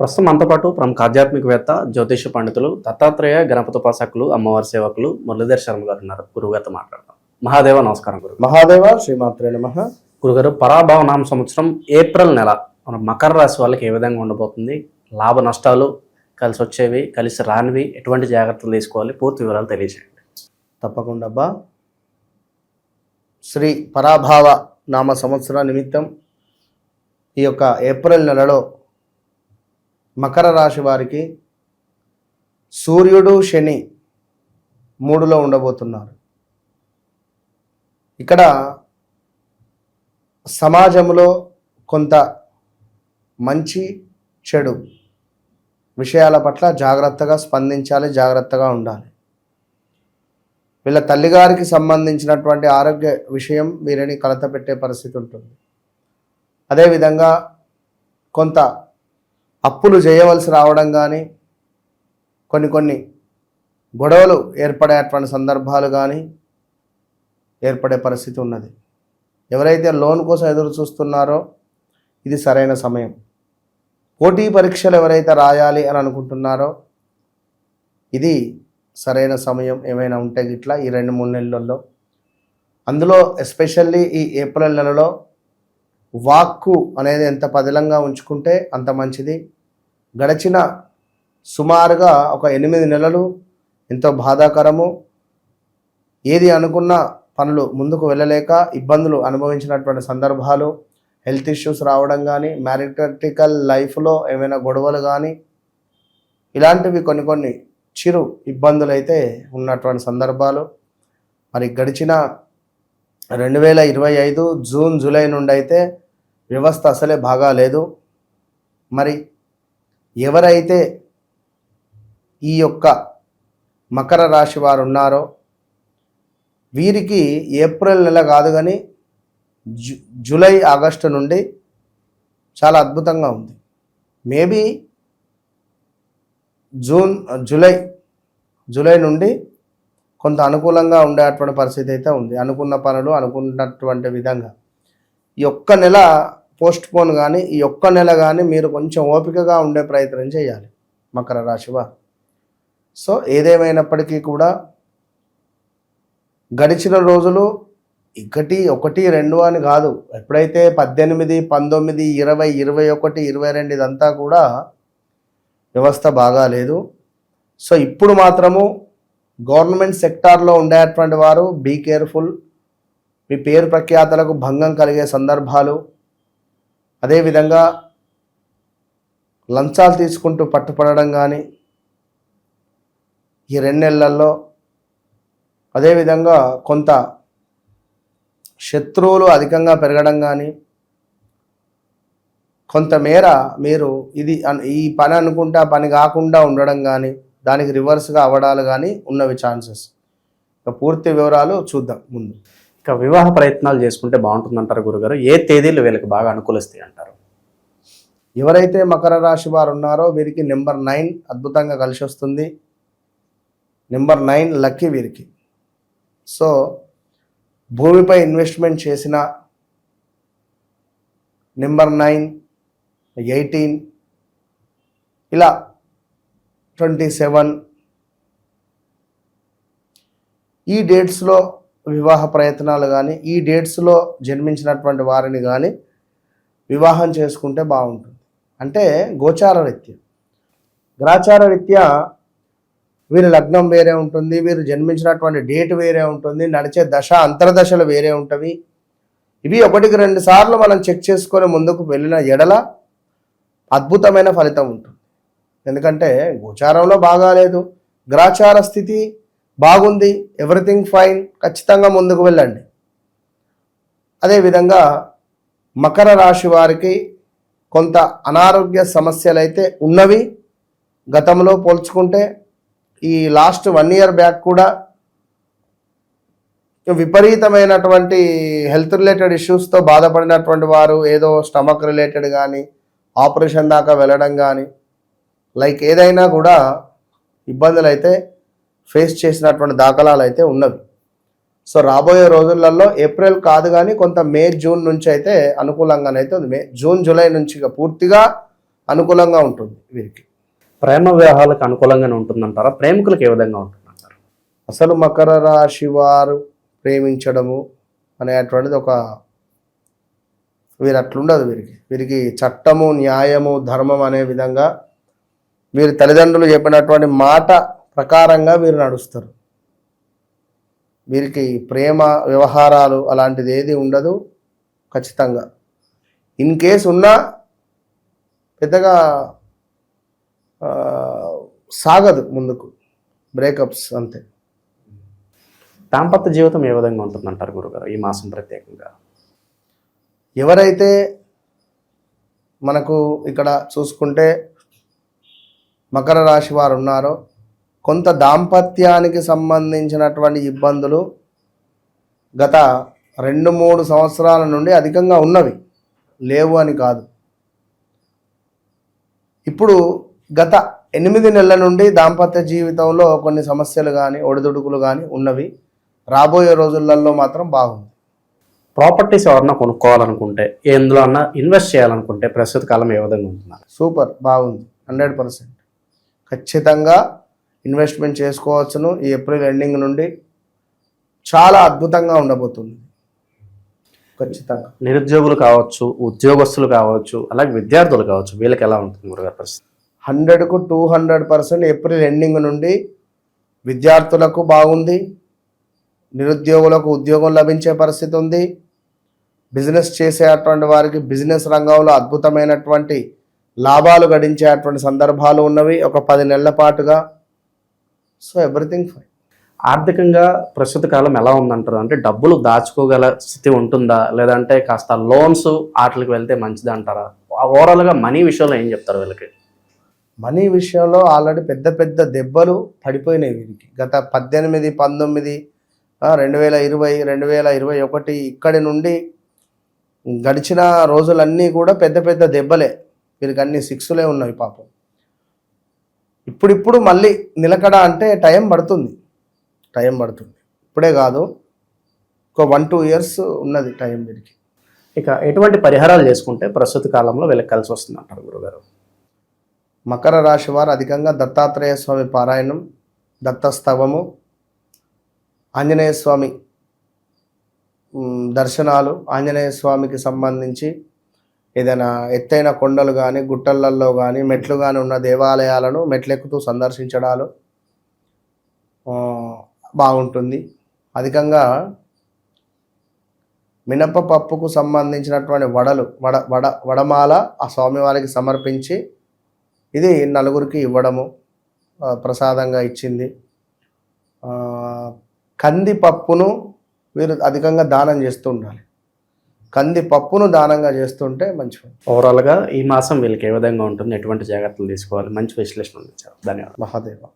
ప్రస్తుతం మనతో పాటు ప్రముఖ ఆధ్యాత్మికవేత్త జ్యోతిష పండితులు దత్తాత్రేయ గణపతి ఉపాసకులు అమ్మవారి సేవకులు మురళీధర్ శర్మ గారు ఉన్నారు. గురుగారితో మాట్లాడతాం. మహాదేవ నమస్కారం. గురు మహాదేవ శ్రీమాత్రే నమః. గురుగారు, పరాభవ నామ సంవత్సరం ఏప్రిల్ నెల మన మకర రాశి వాళ్ళకి ఏ విధంగా ఉండబోతుంది? లాభ నష్టాలు, కలిసి వచ్చేవి, కలిసి రానివి, ఎటువంటి జాగ్రత్తలు తీసుకోవాలి? పూర్తి వివరాలు తెలియజేయండి. తప్పకుండా అబ్బా. శ్రీ పరాభావ నామ సంవత్సర నిమిత్తం ఈ యొక్క ఏప్రిల్ నెలలో మకర రాశి వారికి సూర్యుడు శని 3లో ఉండబోతున్నారు. ఇక్కడ సమాజంలో కొంత మంచి చెడు విషయాల పట్ల జాగ్రత్తగా స్పందించాలి, జాగ్రత్తగా ఉండాలి. వీళ్ళ తల్లిగారికి సంబంధించినటువంటి ఆరోగ్య విషయం వీరిని కలత పెట్టే పరిస్థితి ఉంటుంది. అదేవిధంగా కొంత అప్పులు చేయవలసి రావడం కానీ, కొన్ని గొడవలు ఏర్పడేటువంటి సందర్భాలు కానీ ఏర్పడే పరిస్థితి ఉన్నది. ఎవరైతే లోన్ కోసం ఎదురు చూస్తున్నారో ఇది సరైన సమయం. పోటీ పరీక్షలు ఎవరైతే రాయాలి అని అనుకుంటున్నారో ఇది సరైన సమయం. ఏమైనా ఉంటే గిట్లా ఈ 2-3 నెలల్లో, అందులో ఎస్పెషల్లీ ఈ ఏప్రిల్ నెలలో వాక్కు అనేది ఎంత పదిలంగా ఉంచుకుంటే అంత మంచిది. గడిచిన సుమారుగా ఒక 8 నెలలు ఎంతో బాధాకరము. ఏది అనుకున్న పనులు ముందుకు వెళ్ళలేక ఇబ్బందులు అనుభవించినటువంటి సందర్భాలు, హెల్త్ ఇష్యూస్ రావడం కానీ, మ్యారిటల్ లైఫ్లో ఏమైనా గొడవలు కానీ, ఇలాంటివి కొన్ని చిరు ఇబ్బందులు అయితే ఉన్నటువంటి సందర్భాలు. మరి గడిచిన 2025 జూన్ జూలై నుండి అయితే వ్యవస్థ అసలే బాగా లేదు. మరి ఎవరైతే ఈ యొక్క మకర రాశి వారు ఉన్నారో వీరికి ఏప్రిల్ నెల కాదు కానీ జూలై ఆగస్టు నుండి చాలా అద్భుతంగా ఉంది. మేబీ జూలై నుండి కొంత అనుకూలంగా ఉండేటువంటి పరిస్థితి అయితే ఉంది. అనుకున్న పనులు అనుకున్నటువంటి విధంగా ఈ ఒక్క నెల పోస్ట్ పోన్ కానీ, ఈ ఒక్క నెల కానీ మీరు కొంచెం ఓపికగా ఉండే ప్రయత్నం చేయాలి మకర రాశి వారు. సో ఏదేమైనప్పటికీ కూడా గడిచిన రోజులు 1, 2 అని కాదు, ఎప్పుడైతే 18, 19, 20, 21, 22 ఇదంతా కూడా వ్యవస్థ బాగాలేదు. సో ఇప్పుడు మాత్రము గవర్నమెంట్ సెక్టార్లో ఉండేటువంటి వారు బీ కేర్ఫుల్. మీ పేరు ప్రఖ్యాతలకు భంగం కలిగే సందర్భాలు, అదేవిధంగా లంచాలు తీసుకుంటూ పట్టుపడడం కానీ ఈ 2 నెలల్లో, అదేవిధంగా కొంత శత్రువులు అధికంగా పెరగడం కానీ, కొంతమేర మీరు ఈ పని అనుకుంటే ఆ పని కాకుండా ఉండడం కానీ, దానికి రివర్స్గా అవ్వడాలు కానీ ఉన్నవి ఛాన్సెస్. పూర్తి వివరాలు చూద్దాం ముందు. ఇక వివాహ ప్రయత్నాలు చేసుకుంటే బాగుంటుందంటారు గురుగారు? ఏ తేదీలు వీళ్ళకి బాగా అనుకూలిస్తాయి అంటారు? ఎవరైతే మకర రాశి వారు ఉన్నారో వీరికి నెంబర్ 9 అద్భుతంగా కలిసి వస్తుంది. నెంబర్ 9 లక్కీ వీరికి. సో భూమిపై ఇన్వెస్ట్మెంట్ చేసిన నెంబర్ 9, 18, ఇలా 27 ఈ డేట్స్లో వివాహ ప్రయత్నాలు కానీ, ఈ డేట్స్లో జన్మించినటువంటి వారిని కానీ వివాహం చేసుకుంటే బాగుంటుంది. అంటే గోచార రీత్యా, గ్రాచార రీత్యా వీరి లగ్నం వేరే ఉంటుంది, వీరు జన్మించినటువంటి డేట్ వేరే ఉంటుంది, నడిచే దశ అంతర్దశలు వేరే ఉంటవి. ఇవి 1-2 సార్లు మనం చెక్ చేసుకొని ముందుకు వెళ్ళిన ఎడల అద్భుతమైన ఫలితం ఉంటుంది. ఎందుకంటే గోచారంలో బాగాలేదు, గ్రాచార స్థితి బాగుంది, ఎవ్రీథింగ్ ఫైన్, ఖచ్చితంగా ముందుకు వెళ్ళండి. అదేవిధంగా మకర రాశి వారికి కొంత అనారోగ్య సమస్యలు అయితే ఉన్నవి. గతంలో పోల్చుకుంటే ఈ లాస్ట్ 1 year బ్యాక్ కూడా విపరీతమైనటువంటి హెల్త్ రిలేటెడ్ ఇష్యూస్తో బాధపడినటువంటి వారు, ఏదో స్టమక్ రిలేటెడ్ కానీ, ఆపరేషన్ దాకా వెళ్ళడం కానీ, లైక్ ఏదైనా కూడా ఇబ్బందులు అయితే ఫేస్ చేసినటువంటి దాఖలాలు అయితే ఉన్నవి. సో రాబోయే రోజులలో ఏప్రిల్ కాదు కానీ కొంత మే జూన్ నుంచి అయితే అనుకూలంగానైతే ఉంది. మే జూన్ జూలై నుంచి పూర్తిగా అనుకూలంగా ఉంటుంది వీరికి. ప్రేమ వివాహాలకు అనుకూలంగానే ఉంటుందంటారా? ప్రేమికులకు ఏ విధంగా ఉంటుందంటారు? అసలు మకర రాశి వారు ప్రేమించడము అనేటువంటిది వీరు అట్లుండదు. వీరికి చట్టము, న్యాయము, ధర్మం అనే విధంగా వీరి తల్లిదండ్రులు చెప్పినటువంటి మాట ప్రకారంగా వీరు నడుస్తారు. వీరికి ప్రేమ వ్యవహారాలు అలాంటిది ఏది ఉండదు. ఖచ్చితంగా ఇన్ కేస్ ఉన్నా పెద్దగా సాగదు ముందుకు, బ్రేకప్స్ అంతే. దాంపత్య జీవితం ఏ విధంగా ఉంటుందంటారు గురుగారు ఈ మాసం ప్రత్యేకంగా? ఎవరైతే మనకు ఇక్కడ చూసుకుంటే మకర రాశి వారు ఉన్నారో కొంత దాంపత్యానికి సంబంధించినటువంటి ఇబ్బందులు గత 2-3 సంవత్సరాల నుండి అధికంగా ఉన్నవి, లేవు అని కాదు. ఇప్పుడు గత 8 నెలల నుండి దాంపత్య జీవితంలో కొన్ని సమస్యలు కానీ ఒడిదుడుకులు కానీ ఉన్నవి. రాబోయే రోజులలో మాత్రం బాగుంది. ప్రాపర్టీస్ ఎవరన్నా కొనుక్కోవాలనుకుంటే, ఎందులో అన్నా ఇన్వెస్ట్ చేయాలనుకుంటే ప్రస్తుత కాలం ఏ విధంగా ఉంటున్నారు? సూపర్, బాగుంది. 100% ఖచ్చితంగా ఇన్వెస్ట్మెంట్ చేసుకోవచ్చును. ఈ ఏప్రిల్ ఎండింగ్ నుండి చాలా అద్భుతంగా ఉండబోతుంది. ఖచ్చితంగా నిరుద్యోగులు కావచ్చు, ఉద్యోగస్తులు కావచ్చు, అలాగే విద్యార్థులు కావచ్చు, వీళ్ళకి ఎలా ఉంటుంది గురుగారు పరిస్థితి? 100కు 200% ఏప్రిల్ ఎండింగ్ నుండి విద్యార్థులకు బాగుంది, నిరుద్యోగులకు ఉద్యోగం లభించే పరిస్థితి ఉంది, బిజినెస్ చేసేటువంటి వారికి బిజినెస్ రంగంలో అద్భుతమైనటువంటి లాభాలు గడించేటువంటి సందర్భాలు ఉన్నవి ఒక 10 నెలల పాటుగా. So everything fine. ఆర్థికంగా ప్రస్తుత కాలం ఎలా ఉందంటారు? అంటే డబ్బులు దాచుకోగల స్థితి ఉంటుందా, లేదంటే కాస్త లోన్స్ వాటికి వెళ్తే మంచిది అంటారా? ఓవరాల్గా మనీ విషయంలో ఏం చెప్తారు వీళ్ళకి? మనీ విషయంలో ఆల్రెడీ పెద్ద పెద్ద దెబ్బలు పడిపోయినాయి వీరికి. గత 18, 19, 2020, 2021 ఇక్కడి నుండి గడిచిన రోజులన్నీ కూడా పెద్ద పెద్ద దెబ్బలే. వీరికి అన్ని 6లే ఉన్నాయి పాపం. ఇప్పుడిప్పుడు మళ్ళీ నిలకడ అంటే టైం పడుతుంది. ఇప్పుడే కాదు, ఒక 1-2 ఇయర్స్ ఉన్నది టైం వీరికి. ఇక ఎటువంటి పరిహారాలు చేసుకుంటే ప్రస్తుత కాలంలో వీళ్ళకి కలిసి వస్తుంది అంటారు గురుగారు? మకర రాశి వారు అధికంగా దత్తాత్రేయ స్వామి పారాయణం, దత్తస్తవము, ఆంజనేయ స్వామి దర్శనాలు, ఆంజనేయ స్వామికి సంబంధించి ఏదైనా ఎత్తైన కొండలు కానీ గుట్టలలో కానీ మెట్లు కానీ ఉన్న దేవాలయాలను మెట్లెక్కుతూ సందర్శించడాలు బాగుంటుంది. అధికంగా మినపపప్పుకు సంబంధించినటువంటి వడమాల ఆ స్వామివారికి సమర్పించి ఇది నలుగురికి ఇవ్వడము ప్రసాదంగా ఇచ్చింది. కందిపప్పును వీరు అధికంగా దానం చేస్తూ ఉండాలి. కందిపప్పును దానంగా చేస్తుంటే మంచిది. ఓవరాల్గా ఈ మాసం వీళ్ళకి ఏ విధంగా ఉంటుంది, ఎటువంటి జాగ్రత్తలు తీసుకోవాలి? మంచి విశ్లేషణ అందించారు. ధన్యవాదాలు. మహాదేవ.